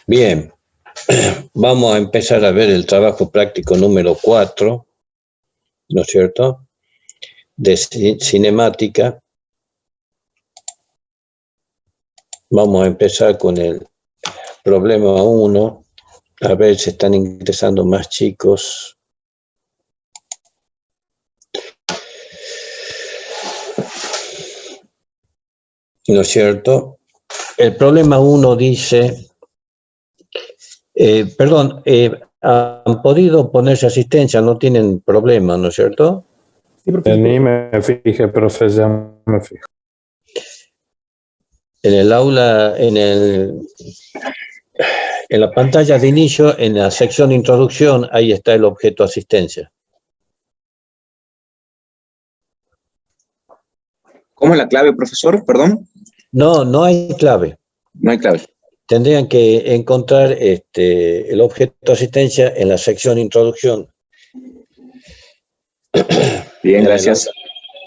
Bien, vamos a empezar a ver el trabajo práctico número 4, ¿no es cierto?, de cinemática. Vamos a empezar con el problema 1, a ver si están ingresando más chicos. ¿No es cierto? El problema 1 dice, han podido ponerse asistencia, no tienen problema, ¿no es cierto? Sí, Ni me fijé, profe, ya me fijo. En el aula, en la pantalla de inicio, en la sección introducción, ahí está el objeto asistencia. ¿Cómo es la clave, profesor? Perdón. No, no hay clave. No hay clave. Tendrían que encontrar el objeto asistencia en la sección introducción. Bien, gracias.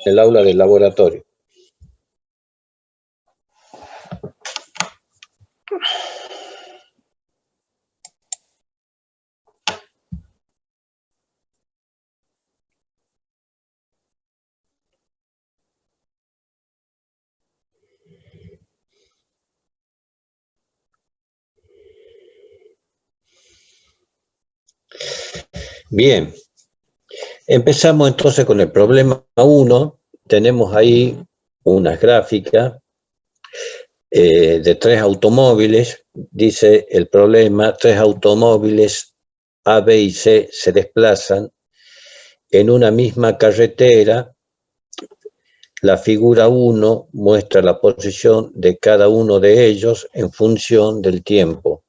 En el aula del laboratorio. Bien, empezamos entonces con el problema 1. Tenemos ahí unas gráficas de 3 automóviles. Dice el problema: 3 automóviles A, B y C se desplazan en una misma carretera. La figura 1 muestra la posición de cada uno de ellos en función del tiempo.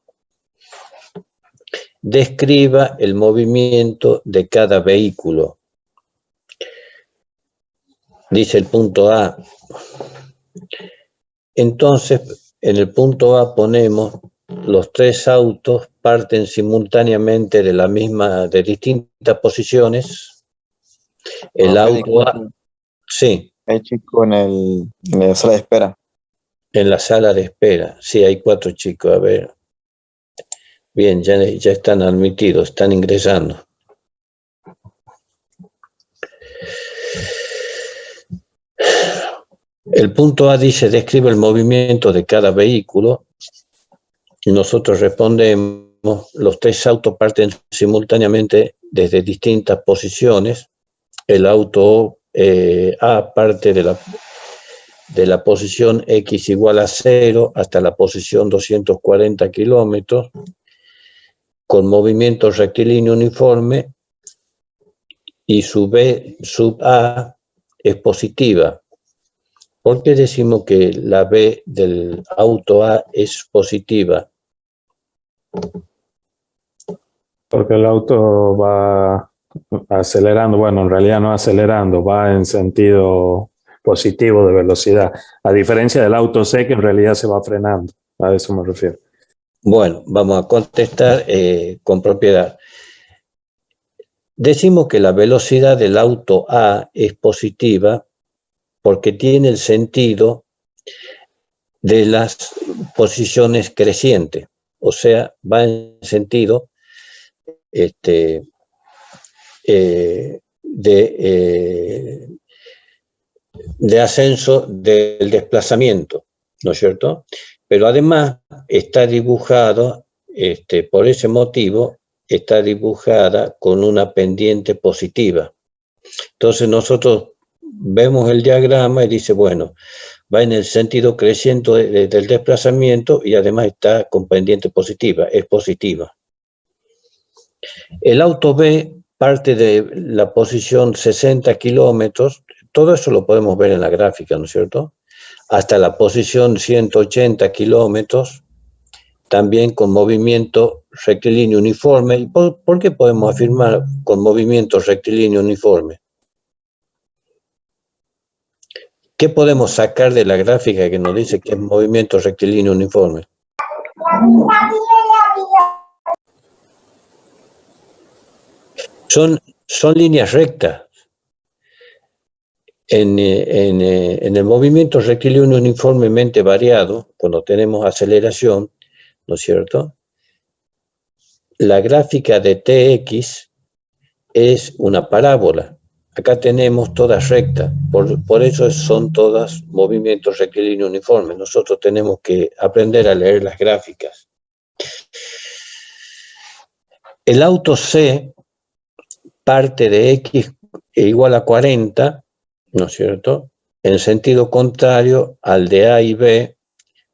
Describa el movimiento de cada vehículo. Dice el punto A. Entonces, en el punto A ponemos los 3 autos parten simultáneamente de distintas posiciones. El auto A, sí. Hay chico en la sala de espera. En la sala de espera, sí, hay 4 chicos, a ver. Bien, ya están admitidos, están ingresando. El punto A dice, describe el movimiento de cada vehículo. Y nosotros respondemos, los 3 autos parten simultáneamente desde distintas posiciones. El auto A parte de la posición X igual a 0 hasta la posición 240 kilómetros, con movimiento rectilíneo uniforme, y su B sub A es positiva. ¿Por qué decimos que la B del auto A es positiva? Porque el auto va acelerando, bueno, en realidad no acelerando, va en sentido positivo de velocidad, a diferencia del auto C que en realidad se va frenando, a eso me refiero. Bueno, vamos a contestar con propiedad. Decimos que la velocidad del auto A es positiva porque tiene el sentido de las posiciones crecientes, o sea, va en sentido de ascenso del desplazamiento, ¿no es cierto? Pero además está dibujado, por ese motivo, está dibujada con una pendiente positiva. Entonces nosotros vemos el diagrama y dice, bueno, va en el sentido creciente del desplazamiento y además está con pendiente positiva, es positiva. El auto B parte de la posición 60 kilómetros, todo eso lo podemos ver en la gráfica, ¿no es cierto? Hasta la posición 180 kilómetros, también con movimiento rectilíneo uniforme. ¿Y por qué podemos afirmar con movimiento rectilíneo uniforme? ¿Qué podemos sacar de la gráfica que nos dice que es movimiento rectilíneo uniforme? Son líneas rectas. En el movimiento rectilíneo uniformemente variado, cuando tenemos aceleración, ¿no es cierto? La gráfica de Tx es una parábola. Acá tenemos todas rectas, por eso son todas movimientos rectilíneos uniformes. Nosotros tenemos que aprender a leer las gráficas. El auto C parte de X igual a 40, ¿no es cierto?, en sentido contrario al de A y B,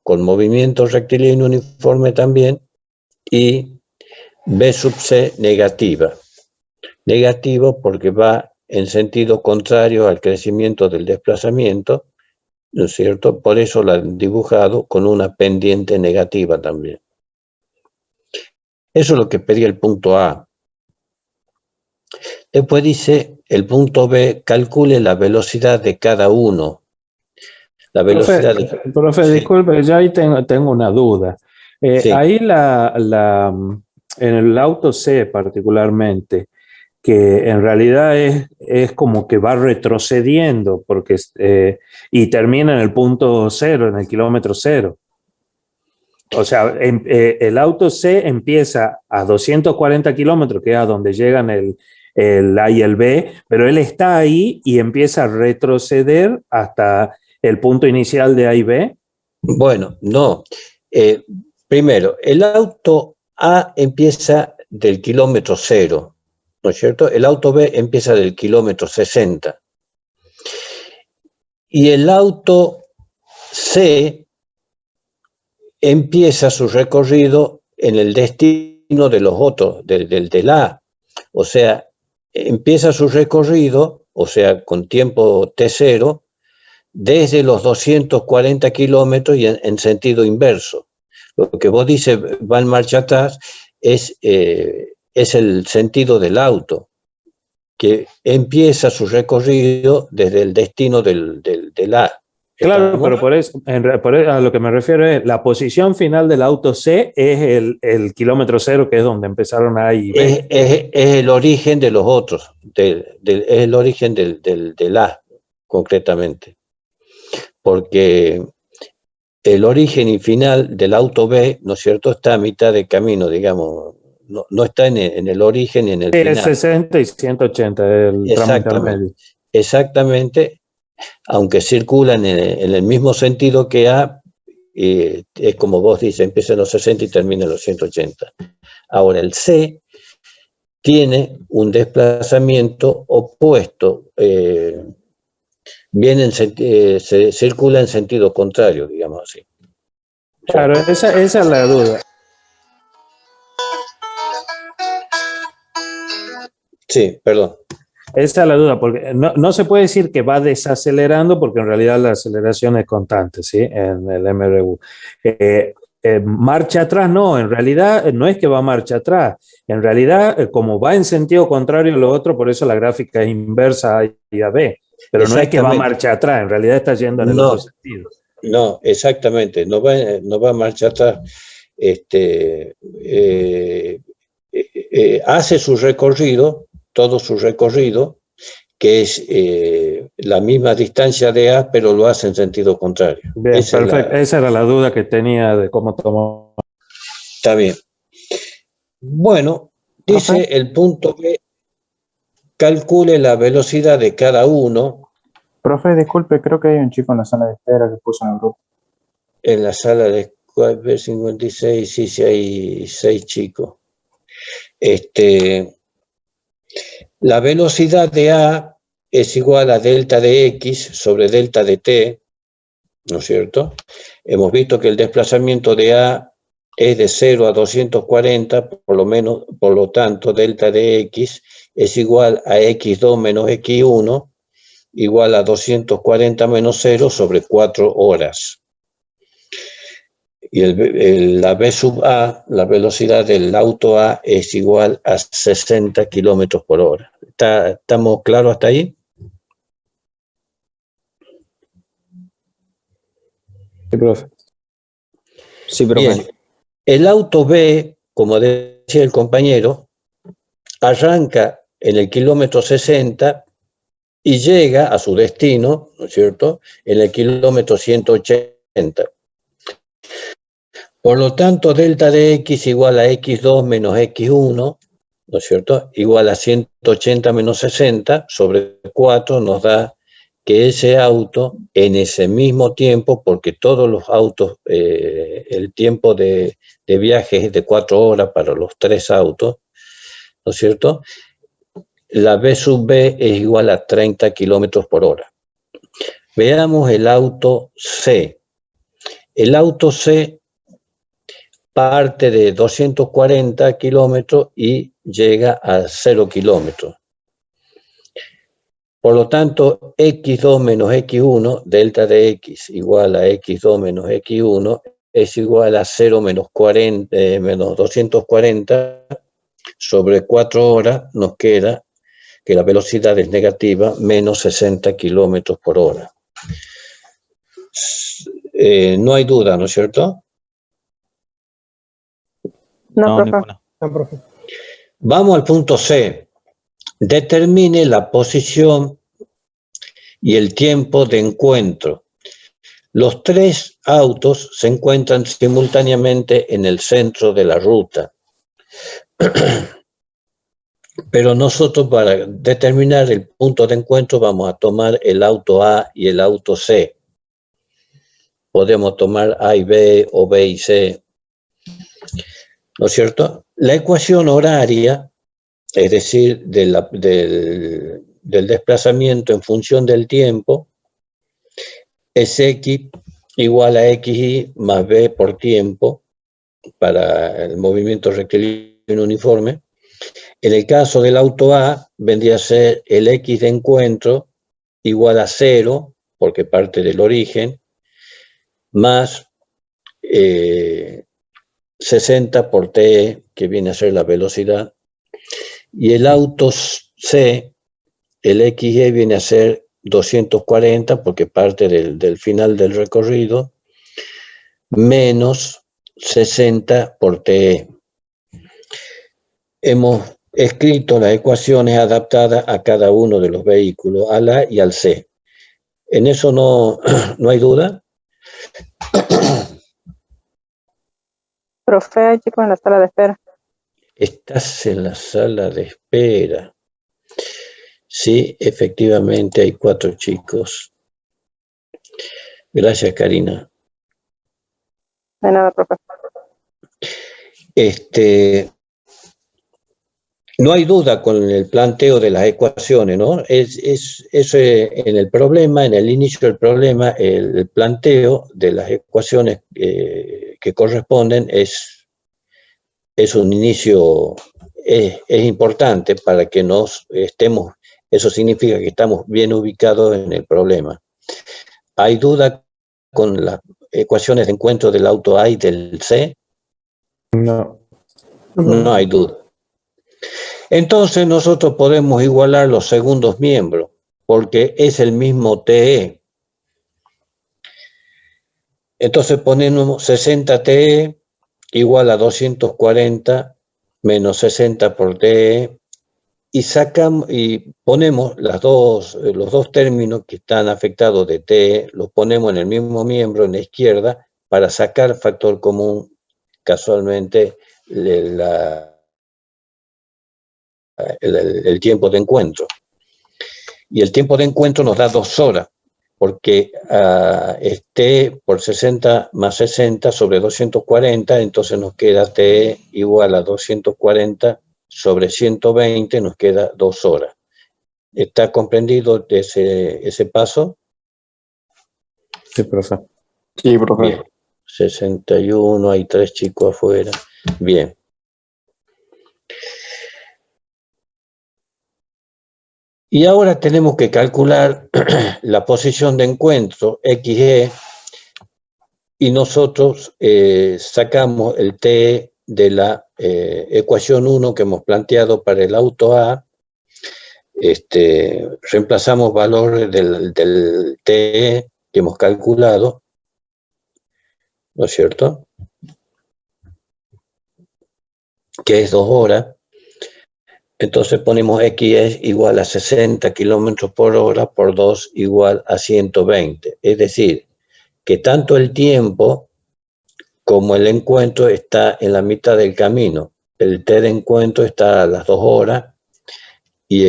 con movimiento rectilíneo uniforme también, y B sub C negativa. Negativo porque va en sentido contrario al crecimiento del desplazamiento, ¿no es cierto? Por eso la han dibujado con una pendiente negativa también. Eso es lo que pedía el punto A. Después dice el punto B, calcule la velocidad de cada uno. La velocidad profe, sí. Disculpe, ya ahí tengo una duda. Sí. Ahí en el auto C particularmente, que en realidad es como que va retrocediendo porque, y termina en el punto cero, en el kilómetro cero. O sea, el auto C empieza a 240 kilómetros, que es a donde llegan el A y el B, pero él está ahí y empieza a retroceder hasta el punto inicial de A y B. Bueno, no. Primero, el auto A empieza del kilómetro cero, ¿no es cierto? El auto B empieza del kilómetro 60. Y el auto C empieza su recorrido en el destino de los otros, del A. O sea, empieza su recorrido, o sea, con tiempo T0, desde los 240 kilómetros y en sentido inverso. Lo que vos dices va en marcha atrás es el sentido del auto, que empieza su recorrido desde el destino del A. Claro, pero por eso, a lo que me refiero es, la posición final del auto C es el kilómetro cero, que es donde empezaron A y B. Es el origen de los otros, es el origen del A, concretamente. Porque el origen y final del auto B, ¿no es cierto?, está a mitad de camino, digamos, no está en el origen y en el final. Es 60 y 180, el tramo intermedio. Exactamente, aunque circulan en el mismo sentido que A, es como vos dices, empieza en los 60 y termina en los 180. Ahora, el C tiene un desplazamiento opuesto, se circula en sentido contrario, digamos así. Claro, esa es la duda. Sí, perdón. Esa es la duda, porque no se puede decir que va desacelerando, porque en realidad la aceleración es constante, ¿sí? En el MRU. Marcha atrás, no, en realidad no es que va marcha atrás, en realidad como va en sentido contrario a lo otro, por eso la gráfica es inversa A y a B, pero no es que va marcha atrás, en realidad está yendo en el otro sentido. No, exactamente, no va marcha atrás, hace su recorrido, todo su recorrido, que es la misma distancia de A, pero lo hace en sentido contrario. Bien, perfecto. Esa era la duda que tenía de cómo tomó. Está bien. Bueno, dice el punto B, calcule la velocidad de cada uno. Profe, disculpe, creo que hay un chico en la sala de espera que puso en el grupo. En la sala de 56, sí, hay 6 chicos. La velocidad de A es igual a delta de X sobre delta de T, ¿no es cierto? Hemos visto que el desplazamiento de A es de 0 a 240, por lo tanto, delta de X es igual a X2 menos X1, igual a 240 menos 0 sobre 4 horas. Y la B sub A, la velocidad del auto A, es igual a 60 kilómetros por hora. ¿Estamos claros hasta ahí? Sí, profe. Sí, profe. Bien. El auto B, como decía el compañero, arranca en el kilómetro 60 y llega a su destino, ¿no es cierto?, en el kilómetro 180. Por lo tanto, delta de x igual a x2 menos x1, ¿no es cierto?, igual a 180 menos 60 sobre 4 nos da que ese auto en ese mismo tiempo, porque todos los autos, el tiempo de viaje es de 4 horas para los 3 autos, ¿no es cierto?, la V sub B es igual a 30 kilómetros por hora. Veamos el auto C. El auto C parte de 240 kilómetros y llega a 0 kilómetros. Por lo tanto, x2 menos x1, delta de x igual a x2 menos x1, es igual a 0 menos 240 sobre 4 horas, nos queda que la velocidad es negativa, menos 60 kilómetros por hora. No hay duda, ¿no es cierto? No, ninguna. Vamos al punto C. Determine la posición y el tiempo de encuentro. Los 3 autos se encuentran simultáneamente en el centro de la ruta. Pero nosotros, para determinar el punto de encuentro, vamos a tomar el auto A y el auto C. Podemos tomar A y B o B y C, ¿no es cierto? La ecuación horaria, es decir, del desplazamiento en función del tiempo, es X igual a XY más B por tiempo para el movimiento rectilíneo uniforme. En el caso del auto A, vendría a ser el X de encuentro igual a 0, porque parte del origen, más 60 por T, que viene a ser la velocidad. Y el auto C, el XY viene a ser 240, porque parte del final del recorrido, menos 60 por T. Hemos escrito las ecuaciones adaptadas a cada uno de los vehículos, al A y al C. ¿En eso no hay duda? Profe, hay chicos en la sala de espera. Estás en la sala de espera. Sí, efectivamente hay 4 chicos. Gracias, Karina. De nada, profe. No hay duda con el planteo de las ecuaciones, ¿no? Eso en el problema, en el inicio del problema, el planteo de las ecuaciones que corresponden es un inicio, es importante para que nos estemos, eso significa que estamos bien ubicados en el problema. ¿Hay duda con las ecuaciones de encuentro del auto A y del C? No. No hay duda. Entonces nosotros podemos igualar los segundos miembros, porque es el mismo TE. Entonces ponemos 60 TE igual a 240 menos 60 por TE, y ponemos los dos términos que están afectados de TE, los ponemos en el mismo miembro, en la izquierda, para sacar factor común, casualmente, el tiempo de encuentro. Y el tiempo de encuentro nos da 2 horas, porque T por 60 más 60 sobre 240, entonces nos queda T igual a 240 sobre 120, nos queda 2 horas. ¿Está comprendido ese paso? Sí, profe. Sí, profe. Bien. 61, hay 3 chicos afuera. Bien. Y ahora tenemos que calcular la posición de encuentro, XE, y nosotros sacamos el T de la ecuación 1 que hemos planteado para el auto A, reemplazamos valores del TE que hemos calculado, ¿no es cierto?, que es 2 horas, Entonces ponemos X es igual a 60 kilómetros por hora por 2 igual a 120. Es decir, que tanto el tiempo como el encuentro está en la mitad del camino. El T de encuentro está a las 2 horas y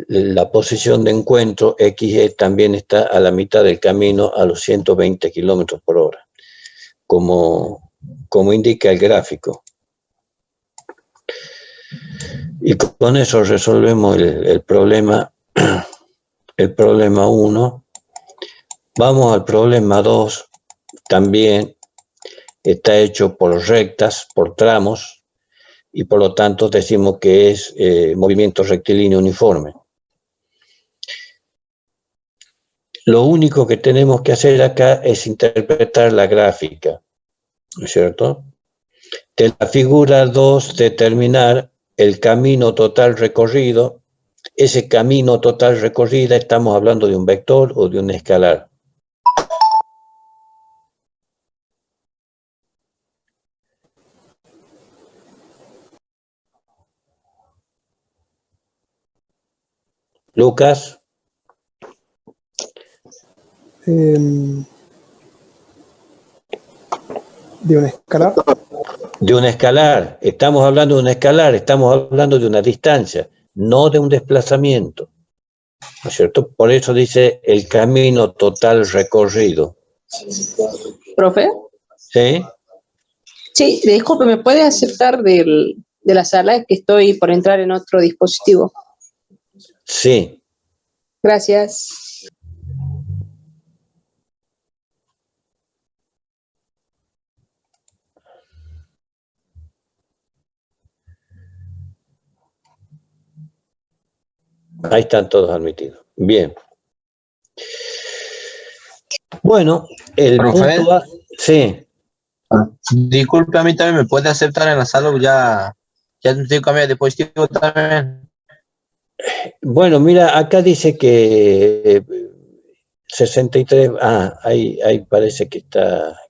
la posición de encuentro XE también está a la mitad del camino a los 120 kilómetros por hora, como indica el gráfico. Y con eso resolvemos el problema 1. Vamos al problema 2. También está hecho por rectas, por tramos, y por lo tanto decimos que es movimiento rectilíneo uniforme. Lo único que tenemos que hacer acá es interpretar la gráfica, ¿no es cierto? De la figura 2, determinar el camino total recorrido. Ese camino total recorrido, estamos hablando de un vector o de un escalar. Lucas. ¿De un escalar? De un escalar. Estamos hablando de un escalar, estamos hablando de una distancia, no de un desplazamiento. ¿No es cierto? Por eso dice el camino total recorrido. ¿Profe? ¿Sí? Sí, disculpe, ¿me puede aceptar de la sala? Es que estoy por entrar en otro dispositivo. Sí. Gracias. Ahí están todos admitidos. Bien. Bueno, el Profe. punto A. Sí. Disculpe, a mí también me puede aceptar en la sala, ya estoy cambiando de dispositivo también. Bueno, mira, acá dice que 63, ahí parece que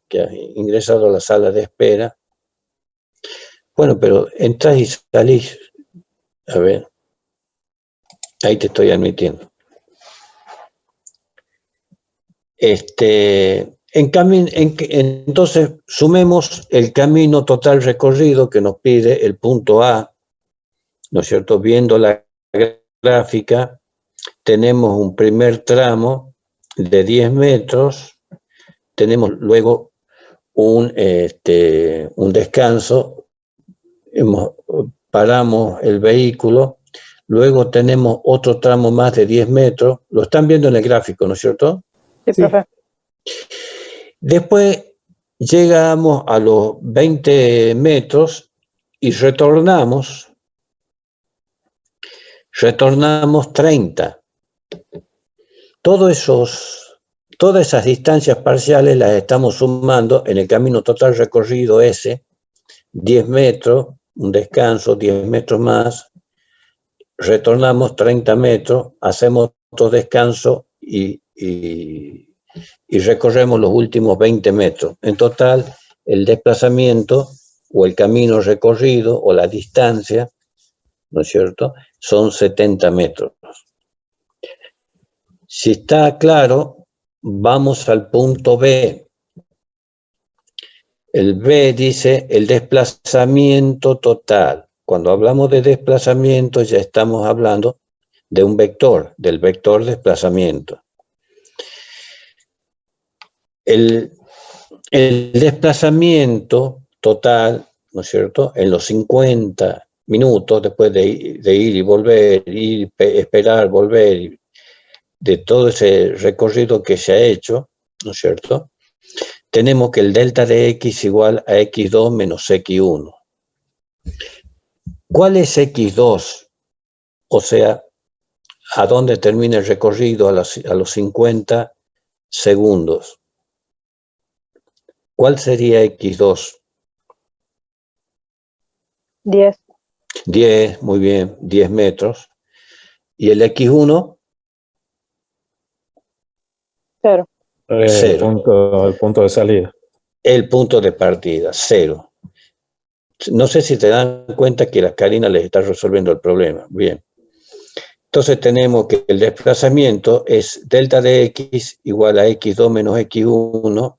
que ha ingresado a la sala de espera. Bueno, pero entras y salís. A ver. Ahí te estoy admitiendo. Entonces, sumemos el camino total recorrido que nos pide el punto A, ¿no es cierto? Viendo la gráfica, tenemos un primer tramo de 10 metros, tenemos luego un descanso, paramos el vehículo, luego tenemos otro tramo más de 10 metros, lo están viendo en el gráfico, ¿no es cierto? Sí, profe. Después llegamos a los 20 metros y retornamos 30. Todas esas distancias parciales las estamos sumando en el camino total recorrido ese, 10 metros, un descanso, 10 metros más, retornamos 30 metros, hacemos otro descanso y recorremos los últimos 20 metros. En total, el desplazamiento o el camino recorrido o la distancia, ¿no es cierto?, son 70 metros. Si está claro, vamos al punto B. El B dice el desplazamiento total. Cuando hablamos de desplazamiento ya estamos hablando de un vector, del vector desplazamiento. El desplazamiento total, ¿no es cierto?, en los 50 minutos, después de ir y volver, esperar, volver, de todo ese recorrido que se ha hecho, ¿no es cierto?, tenemos que el delta de X igual a X2 menos X1. ¿Cuál es X2? O sea, ¿a dónde termina el recorrido a los 50 segundos? ¿Cuál sería X2? 10. 10, muy bien, 10 metros. ¿Y el X1? 0. Cero. El punto de salida. El punto de partida, 0. No sé si te dan cuenta que la Karina les está resolviendo el problema. Bien. Entonces tenemos que el desplazamiento es delta de x igual a x2 menos x1.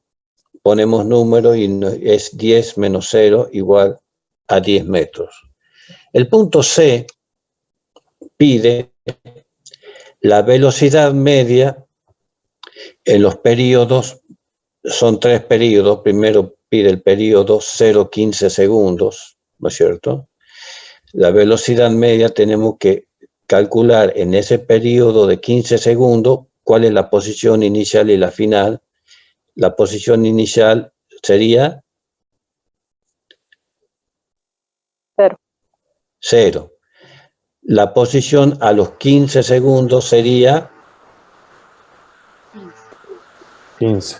Ponemos número y es 10 menos 0 igual a 10 metros. El punto C pide la velocidad media en los periodos, son 3 periodos. Primero pide el periodo 0,15 segundos, ¿no es cierto? La velocidad media tenemos que calcular en ese periodo de 15 segundos cuál es la posición inicial y la final. La posición inicial sería 0. La posición a los 15 segundos sería 15.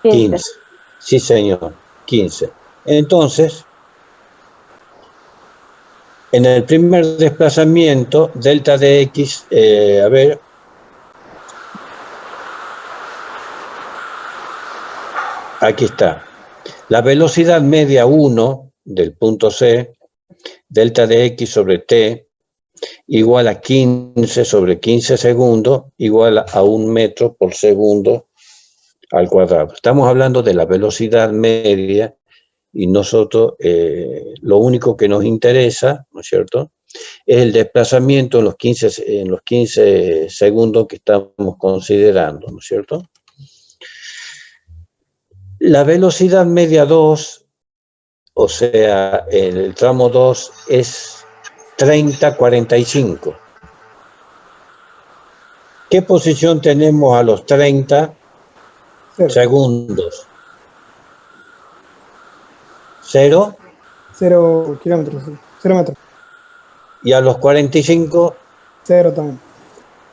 15. Sí, señor, 15. Entonces, en el primer desplazamiento, delta de x, aquí está. La velocidad media 1 del punto C, delta de x sobre t, igual a 15 sobre 15 segundos, igual a 1 metro por segundo al cuadrado. Estamos hablando de la velocidad media y nosotros lo único que nos interesa, ¿no es cierto?, es el desplazamiento en los 15 segundos que estamos considerando, ¿no es cierto? La velocidad media 2, o sea, el tramo 2 es 30-45. ¿Qué posición tenemos a los 30 segundos? 0. 0 kilómetros, 0 metros. Y a los 45, 0 también.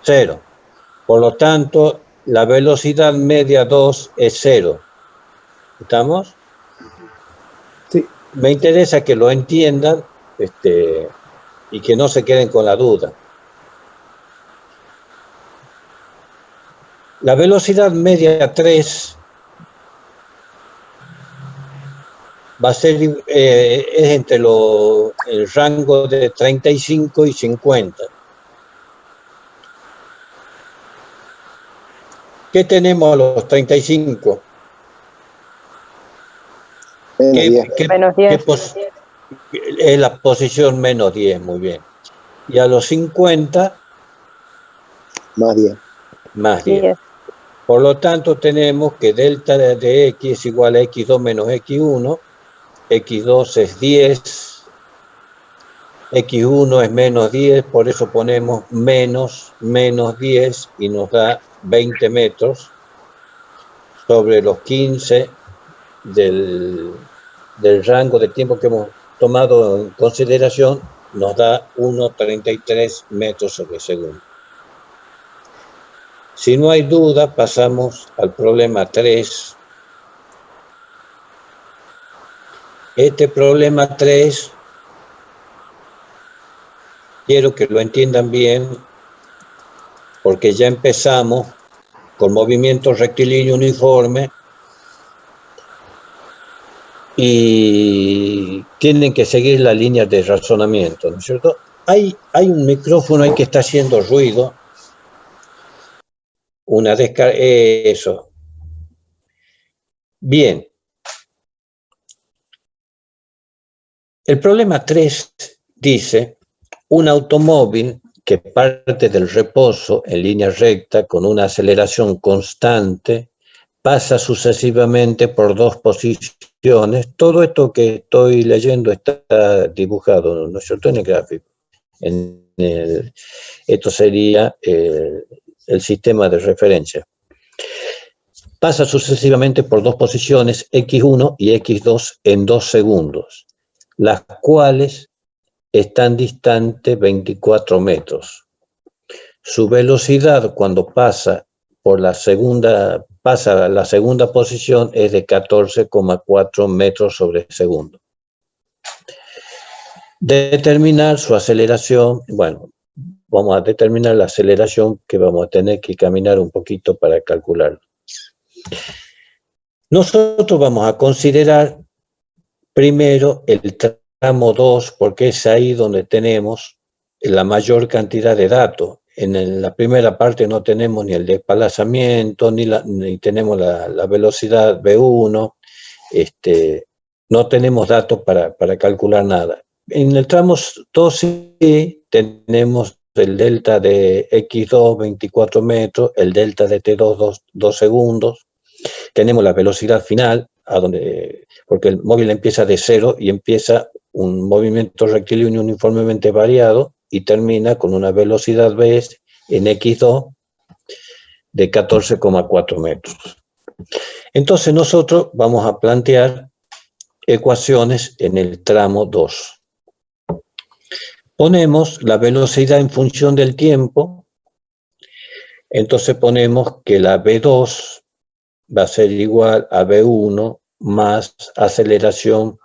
0. Por lo tanto, la velocidad media 2 es 0. ¿Estamos? Sí. Me interesa que lo entiendan y que no se queden con la duda. La velocidad media 3 va a ser es entre el rango de 35 y 50. ¿Qué tenemos a los 35? Menos 10. Es la posición menos 10, muy bien. Y a los 50, Más 10. más 10. Por lo tanto, tenemos que delta de x es igual a x2 menos x1. x2 es 10. x1 es menos 10, por eso ponemos menos 10 y nos da 20 metros sobre los 15 del rango de tiempo que hemos tomado en consideración, nos da 1,33 metros sobre segundo. Si no hay duda, pasamos al problema 3. Este problema 3, quiero que lo entiendan bien, porque ya empezamos con movimiento rectilíneo uniforme y tienen que seguir la línea de razonamiento, ¿no es cierto? Hay un micrófono ahí que está haciendo ruido, una descarga, eso. Bien. El problema 3 dice, un automóvil que parte del reposo en línea recta con una aceleración constante pasa sucesivamente por 2 posiciones. Todo esto que estoy leyendo está dibujado, ¿no es cierto?, en el gráfico. Esto sería el sistema de referencia. Pasa sucesivamente por 2 posiciones, x1 y x2, en 2 segundos, las cuales están distantes 24 metros. Su velocidad cuando pasa por la segunda posición es de 14,4 metros sobre segundo. Determinar su aceleración, bueno, vamos a determinar la aceleración que vamos a tener que caminar un poquito para calcularlo. Nosotros vamos a considerar primero el tramo 2 porque es ahí donde tenemos la mayor cantidad de datos. En la primera parte no tenemos ni el desplazamiento, ni tenemos la velocidad V1, no tenemos datos para calcular nada. En el tramo 2 sí tenemos el delta de X2, 24 metros, el delta de T2, 2 segundos. Tenemos la velocidad final, porque el móvil empieza de 0 y empieza un movimiento rectilíneo uniformemente variado y termina con una velocidad V en X2 de 14,4 metros. Entonces nosotros vamos a plantear ecuaciones en el tramo 2. Ponemos la velocidad en función del tiempo, entonces ponemos que la V2 va a ser igual a V1 más aceleración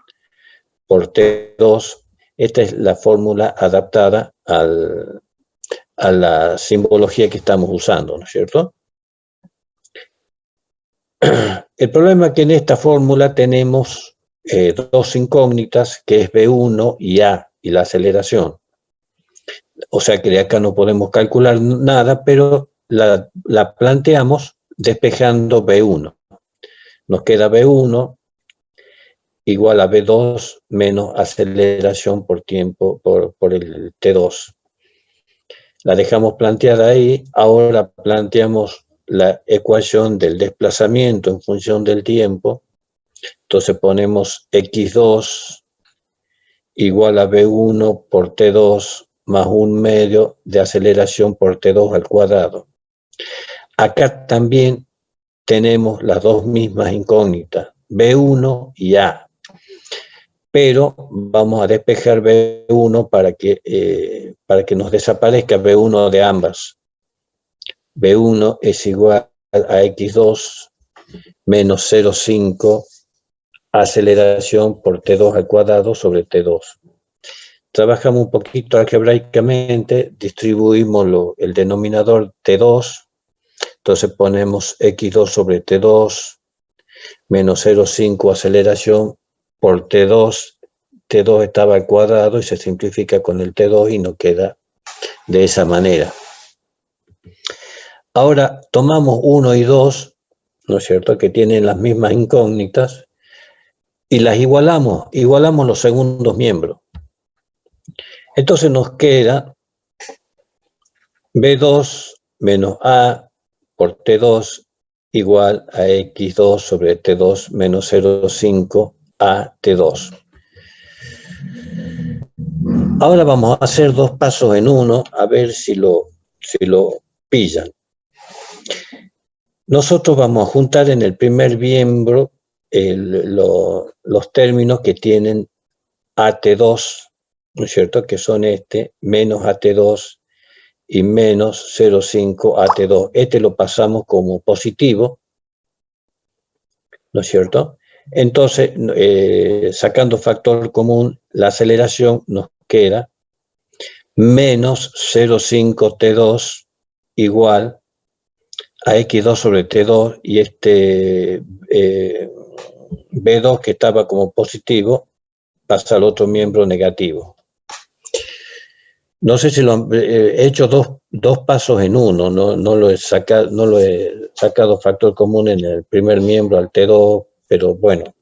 por T2. Esta es la fórmula adaptada a la simbología que estamos usando, ¿no es cierto? El problema es que en esta fórmula tenemos dos incógnitas, que es V1 y A, y la aceleración. O sea que de acá no podemos calcular nada, pero la planteamos despejando V1. Nos queda V1 igual a V2 menos aceleración por tiempo por el T2. La dejamos planteada ahí. Ahora planteamos la ecuación del desplazamiento en función del tiempo. Entonces ponemos X2 igual a V1 por T2 más 1/2 de aceleración por T2 al cuadrado. Acá también tenemos las dos mismas incógnitas, V1 y A. Pero vamos a despejar V1 para que nos desaparezca V1 de ambas. V1 es igual a X2 menos 0,5 aceleración por T2 al cuadrado sobre T2. Trabajamos un poquito algebraicamente, distribuimos el denominador T2, entonces ponemos X2 sobre T2 menos 0,5 aceleración por T2. T2 estaba al cuadrado y se simplifica con el T2 y nos queda de esa manera. Ahora tomamos 1 y 2, ¿no es cierto?, que tienen las mismas incógnitas, y las igualamos los segundos miembros. Entonces nos queda V2 menos A por T2 igual a X2 sobre T2 menos 0,5 a T2. Ahora vamos a hacer dos pasos en uno, a ver si lo pillan. Nosotros vamos a juntar en el primer miembro los términos que tienen AT2, ¿no es cierto?, que son menos AT2 y menos 0,5 AT2. Lo pasamos como positivo, ¿no es cierto? Entonces, sacando factor común, la aceleración nos queda menos 0,5 T2 igual a X2 sobre T2, y B2 que estaba como positivo pasa al otro miembro negativo. No sé si he hecho dos pasos en uno, no lo he sacado factor común en el primer miembro al T2, pero bueno,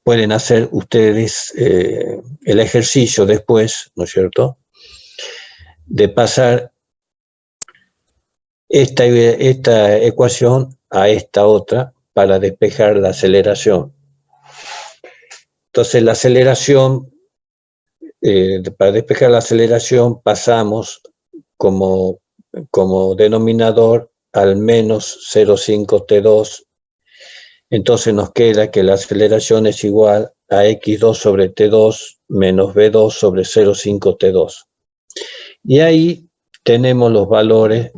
pueden hacer ustedes el ejercicio después, ¿no es cierto?, de pasar esta ecuación a esta otra para despejar la aceleración. Entonces la aceleración, para despejar la aceleración pasamos como denominador al menos 0,5 T2. Entonces nos queda que la aceleración es igual a X2 sobre T2 menos V2 sobre 0,5 T2. Y ahí tenemos los valores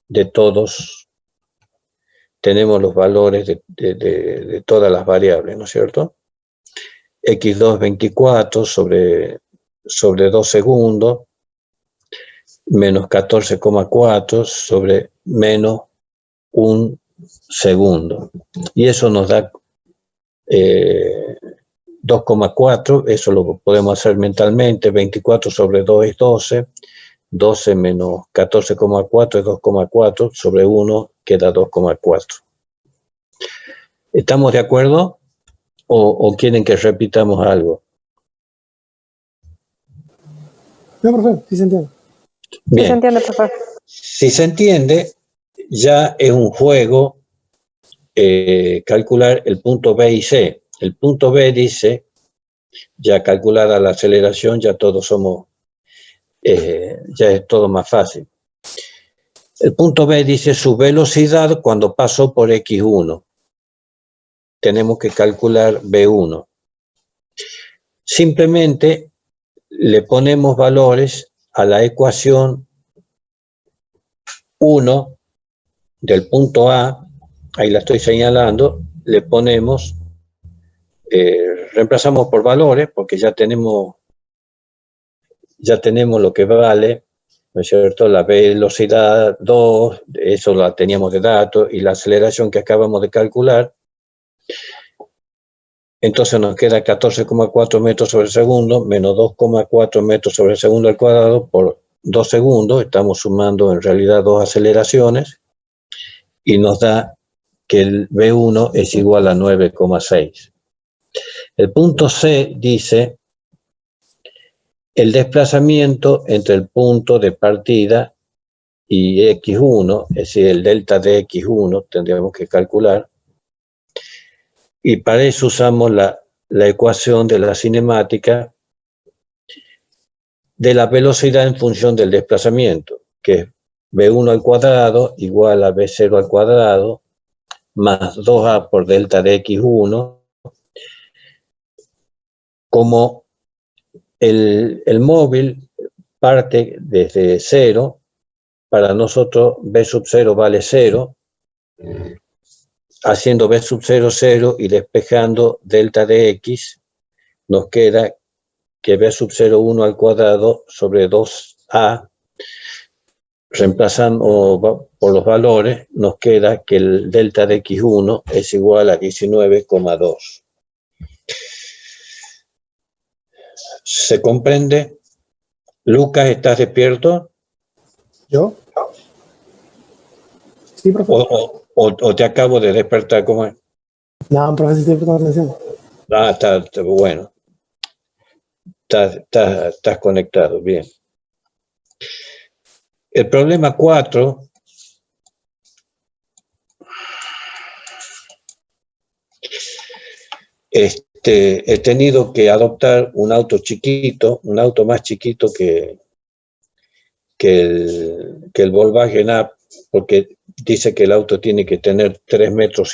de todos, tenemos los valores de todas las variables, ¿no es cierto? X2 24 sobre 2 segundos, menos 14,4 sobre menos 1 segundo. Y eso nos da 2,4, eso lo podemos hacer mentalmente, 24 sobre 2 es 12, 12 menos 14,4 es 2,4, sobre 1 queda 2,4. ¿Estamos de acuerdo? ¿O quieren que repitamos algo? No, profe, sí se entiende. Bien. Sí se entiende, profe. Si se entiende, ya es un juego calcular el punto B y C. El punto B dice, ya calculada la aceleración, ya todos somos, ya es todo más fácil. El punto B dice su velocidad cuando pasó por X1. Tenemos que calcular B1. Simplemente le ponemos valores a la ecuación 1 del punto A, ahí la estoy señalando, le ponemos, reemplazamos por valores, porque ya tenemos lo que vale, ¿no es cierto? La velocidad 2, eso la teníamos de datos, y la aceleración que acabamos de calcular. Entonces nos queda 14,4 metros sobre segundo menos 2,4 metros sobre segundo al cuadrado por 2 segundos. Estamos sumando en realidad dos aceleraciones y nos da que el B1 es igual a 9,6. El punto C dice el desplazamiento entre el punto de partida y X1, es decir, el delta de X1 tendríamos que calcular. Y para eso usamos la ecuación de la cinemática de la velocidad en función del desplazamiento, que es B1 al cuadrado igual a B0 al cuadrado más 2A por delta de X1. Como el móvil parte desde 0, para nosotros B sub 0 vale 0. Haciendo B sub 0, 0 y despejando delta de X, nos queda que B sub 0, 1 al cuadrado sobre 2A, reemplazando por los valores, nos queda que el delta de X1 es igual a 19,2. ¿Se comprende? Lucas, ¿estás despierto? ¿Yo? Sí, profe. ¿O te acabo de despertar? ¿Cómo es? No, profe, sí estoy prestando atención. Ah, está bueno. Estás conectado, bien. El problema 4 he tenido que adoptar un auto chiquito, un auto más chiquito que el Volkswagen Up, porque dice que el auto tiene que tener 3,50 metros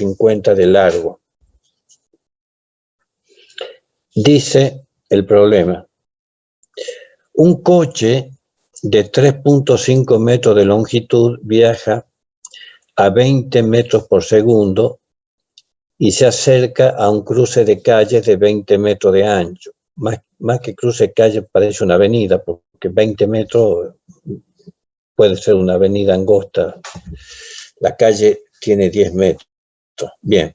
de largo. Dice el problema: un coche de 3,5 metros de longitud viaja a 20 metros por segundo y se acerca a un cruce de calles de 20 metros de ancho. Más que cruce de calle parece una avenida, porque 20 metros puede ser una avenida angosta. La calle tiene 10 metros. Bien.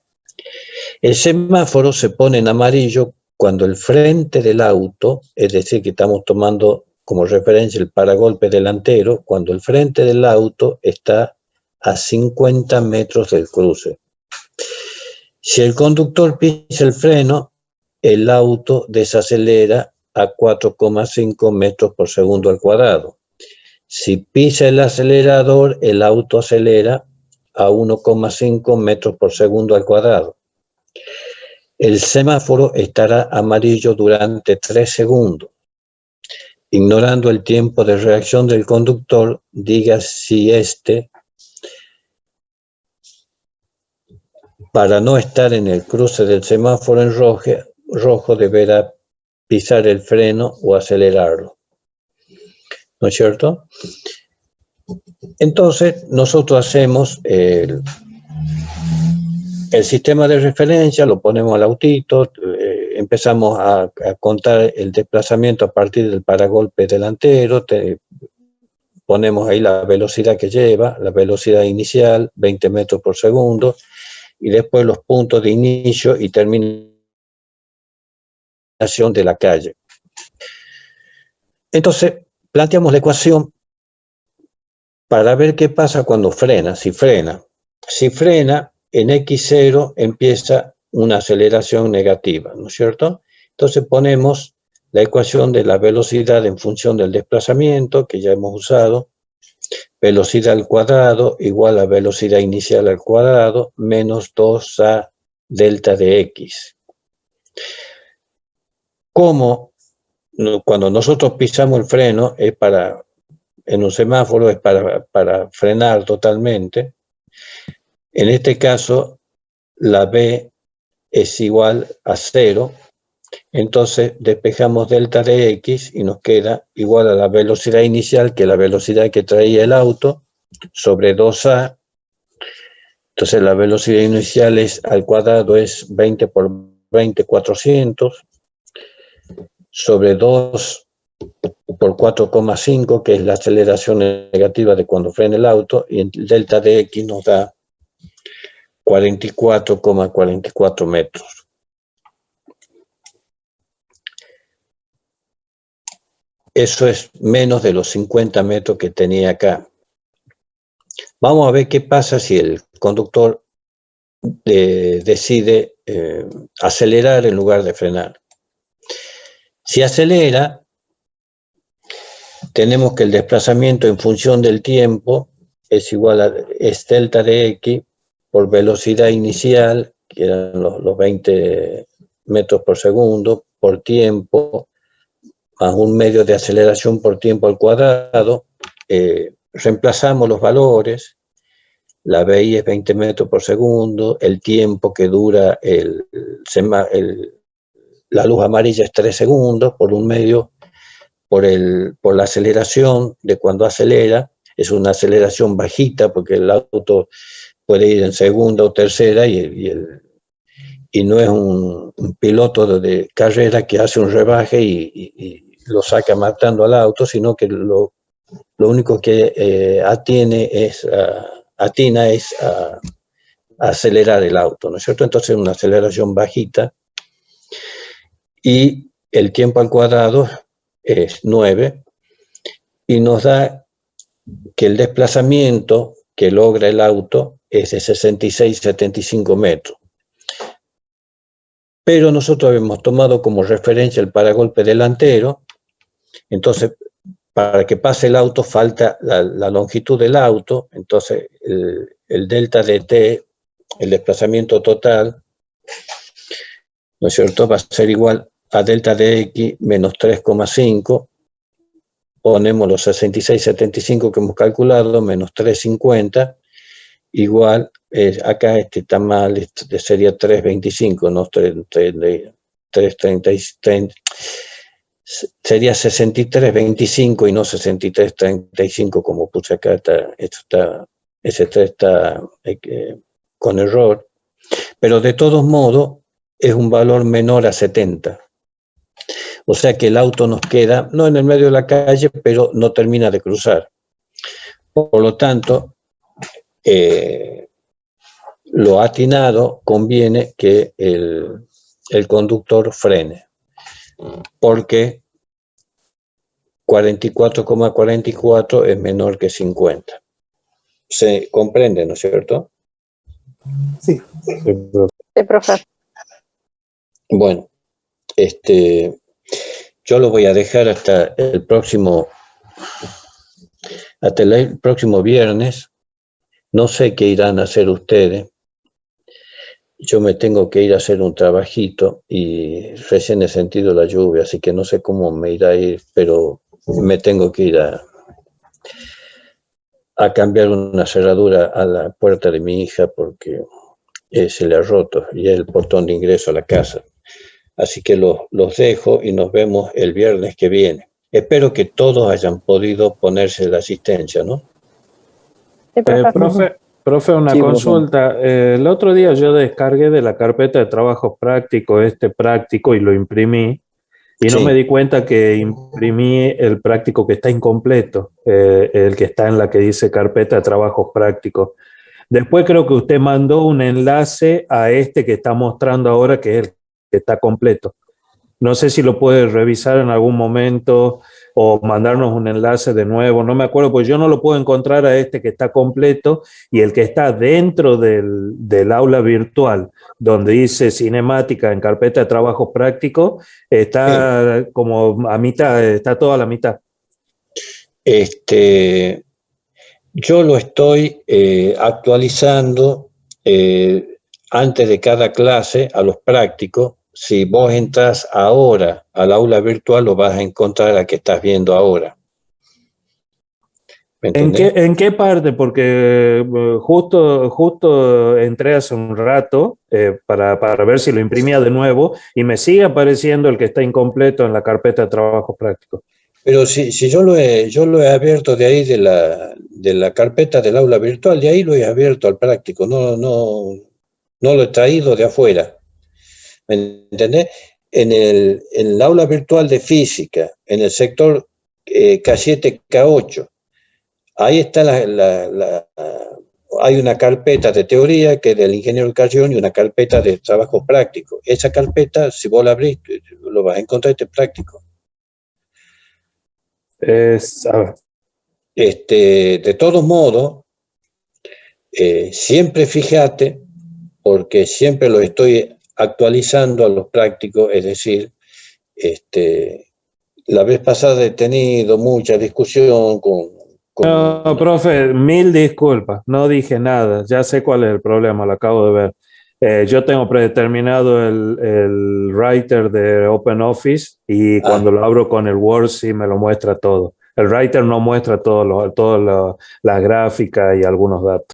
El semáforo se pone en amarillo cuando el frente del auto, es decir, que estamos tomando como referencia el paragolpe delantero, cuando el frente del auto está a 50 metros del cruce. Si el conductor pisa el freno, el auto desacelera a 4,5 metros por segundo al cuadrado. Si pisa el acelerador, el auto acelera a 1,5 metros por segundo al cuadrado. El semáforo estará amarillo durante 3 segundos. Ignorando el tiempo de reacción del conductor, diga si para no estar en el cruce del semáforo en rojo, deberá pisar el freno o acelerarlo. ¿No es cierto? Entonces, nosotros hacemos el sistema de referencia, lo ponemos al autito, empezamos a contar el desplazamiento a partir del paragolpe delantero, ponemos ahí la velocidad que lleva, la velocidad inicial, 20 metros por segundo, y después los puntos de inicio y terminación de la calle. Entonces, planteamos la ecuación para ver qué pasa cuando frena, si frena. Si frena, en X0 empieza una aceleración negativa, ¿no es cierto? Entonces ponemos la ecuación de la velocidad en función del desplazamiento, que ya hemos usado, velocidad al cuadrado igual a velocidad inicial al cuadrado, menos 2a delta de x. Como cuando nosotros pisamos el freno, en un semáforo es para frenar totalmente. En este caso, la b es igual a 0. Entonces despejamos delta de x y nos queda igual a la velocidad inicial, que es la velocidad que traía el auto, sobre 2a. Entonces la velocidad inicial al cuadrado es 20 por 20, 400, sobre 2 por 4,5, que es la aceleración negativa de cuando frena el auto, y el delta de x nos da 44,44 metros. Eso es menos de los 50 metros que tenía acá. Vamos a ver qué pasa si el conductor decide acelerar en lugar de frenar. Si acelera, tenemos que el desplazamiento en función del tiempo es delta de x por velocidad inicial, que eran los 20 metros por segundo, por tiempo, más un medio de aceleración por tiempo al cuadrado. Reemplazamos los valores, la BI es 20 metros por segundo, el tiempo que dura la luz amarilla es 3 segundos, por un medio, por la aceleración de cuando acelera, es una aceleración bajita porque el auto puede ir en segunda o tercera y no es un piloto de carrera que hace un rebaje y lo saca matando al auto, sino que lo único que atina es a acelerar el auto, ¿no es cierto? Entonces una aceleración bajita y el tiempo al cuadrado es 9 y nos da que el desplazamiento que logra el auto es de 66,75 metros. Pero nosotros hemos tomado como referencia el paragolpe delantero, entonces para que pase el auto falta la longitud del auto, entonces el delta de t, el desplazamiento total, ¿no es cierto?, va a ser igual a delta de x menos 3,5, ponemos los 66,75 que hemos calculado, menos 3,50, igual, acá está mal, sería 3,25, no 3,30, sería 63,25 y no 63,35 como puse acá, ese 3 está con error, pero de todos modos es un valor menor a 70. O sea que el auto nos queda, no en el medio de la calle, pero no termina de cruzar. Por lo tanto, lo atinado conviene que el conductor frene, porque 44,44 es menor que 50. ¿Se comprende, no es cierto? Sí. Sí, profe. Bueno, yo lo voy a dejar hasta el próximo viernes. No sé qué irán a hacer ustedes. Yo me tengo que ir a hacer un trabajito y recién he sentido la lluvia, así que no sé cómo me irá a ir, pero me tengo que ir a cambiar una cerradura a la puerta de mi hija porque se le ha roto y es el portón de ingreso a la casa. Así que los dejo y nos vemos el viernes que viene. Espero que todos hayan podido ponerse la asistencia, ¿no? Sí, profe. Profe, una consulta. El otro día yo descargué de la carpeta de trabajos prácticos práctico y lo imprimí. Y no me di cuenta que imprimí el práctico que está incompleto, el que está en la que dice carpeta de trabajos prácticos. Después creo que usted mandó un enlace a este que está mostrando ahora, que es el que está completo. No sé si lo puede revisar en algún momento o mandarnos un enlace de nuevo. No me acuerdo, pues yo no lo puedo encontrar a este que está completo, y el que está dentro del aula virtual, donde dice cinemática en carpeta de trabajos prácticos, está como a mitad, está toda la mitad. Yo lo estoy actualizando antes de cada clase a los prácticos. Si vos entras ahora al aula virtual, lo vas a encontrar a que estás viendo ahora. ¿En qué parte? Porque justo entré hace un rato para ver si lo imprimía de nuevo y me sigue apareciendo el que está incompleto en la carpeta de trabajos prácticos. Pero si yo lo he abierto de ahí de la carpeta del aula virtual, de ahí lo he abierto al práctico, no lo he traído de afuera. ¿Me entendés? En el aula virtual de física, en el sector K7, K8, ahí está hay una carpeta de teoría que es del ingeniero Carrión y una carpeta de trabajo práctico. Esa carpeta, si vos la abrís, lo vas a encontrar práctico. A ver. De todos modos, siempre fíjate, porque siempre lo estoy actualizando a los prácticos, es decir, la vez pasada he tenido mucha discusión con... No, profe, mil disculpas, no dije nada, ya sé cuál es el problema, lo acabo de ver. Yo tengo predeterminado el writer de OpenOffice y cuando lo abro con el Word sí me lo muestra todo. El writer no muestra todas las gráficas y algunos datos.